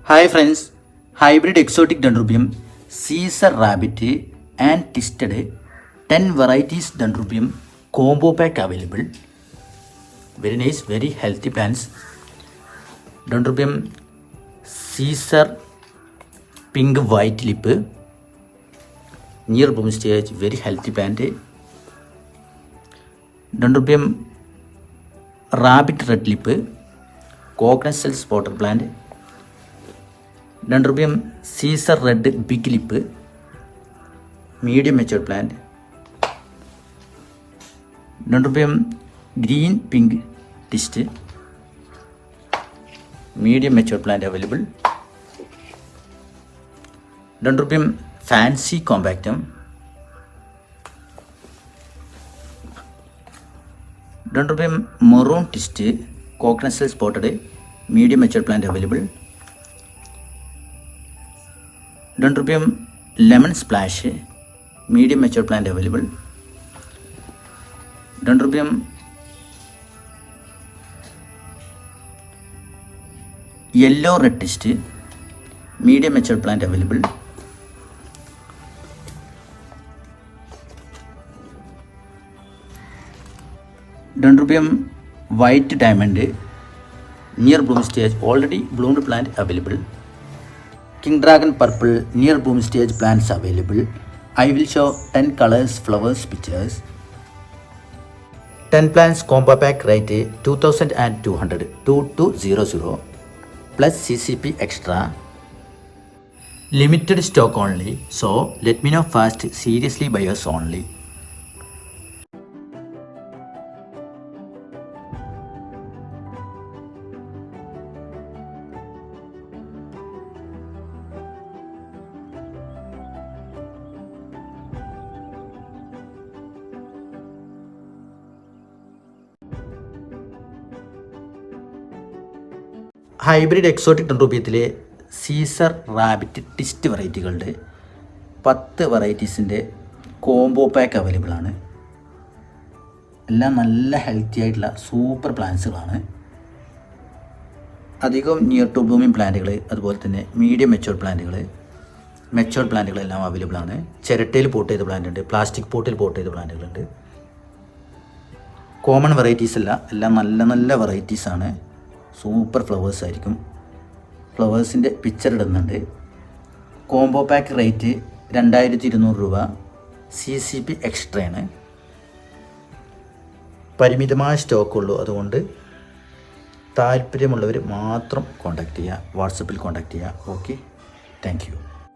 Hi friends, hybrid exotic Dendrobium, Caesar rabbit and twisted 10 varieties Dendrobium combo pack available. Very nice, very healthy plants. Dendrobium Caesar pink white lip, near bloom stage, very healthy plant. Dendrobium rabbit red lip, coconut shell spotter plant. Dendrobium Caesar red big lip, medium mature plant. Dendrobium green pink twist, medium mature plant available. Dendrobium fancy compactum. Dendrobium maroon twist, coconut shell spotted, medium mature plant available. Dendrobium lemon splash, medium mature plant available. Dendrobium yellow red twist, medium mature plant available. Dendrobium white diamond, near bloom stage, already bloomed plant available. King Dragon purple, near bloom stage plants available. I will show 10 colors, flowers, pictures. 10 plants combo pack rate 2200 2200 plus CCP extra. Limited stock only, so let me know fast. Seriously buyers only. Hybrid exotic ഡെൻഡ്രോബിയത്തിലെ Caesar rabbit twist വെറൈറ്റികളുടെ 10 വെറൈറ്റീസിൻ്റെ combo pack available ആണ്. എല്ലാം നല്ല healthy ആയിട്ടുള്ള super പ്ലാന്റ്സുകളാണ്. അധികം near to blooming പ്ലാന്റുകൾ, അതുപോലെ തന്നെ മീഡിയം മെച്ചോർഡ് പ്ലാന്റുകളെല്ലാം അവൈലബിൾ ആണ്. ചിരട്ടയിൽ പോട്ട് ചെയ്ത പ്ലാന്റ് ഉണ്ട്, പ്ലാസ്റ്റിക് പോട്ടിൽ പോട്ട് ചെയ്ത പ്ലാന്റുകളുണ്ട്. കോമൺ വെറൈറ്റീസ് അല്ല, എല്ലാം നല്ല നല്ല വെറൈറ്റീസാണ്. സൂപ്പർ ഫ്ലവേഴ്സ് ആയിരിക്കും. ഫ്ലവേഴ്സിൻ്റെ പിക്ചർ ഇടുന്നുണ്ട്. കോംബോ പാക്ക് റേറ്റ് 2200 രൂപ. CCP എക്സ്ട്രയാണ്. പരിമിതമായ സ്റ്റോക്കുള്ളൂ, അതുകൊണ്ട് താല്പര്യമുള്ളവർ മാത്രം കോൺടാക്റ്റ് ചെയ്യുക, വാട്സപ്പിൽ കോൺടാക്റ്റ് ചെയ്യുക. Okay, thank you.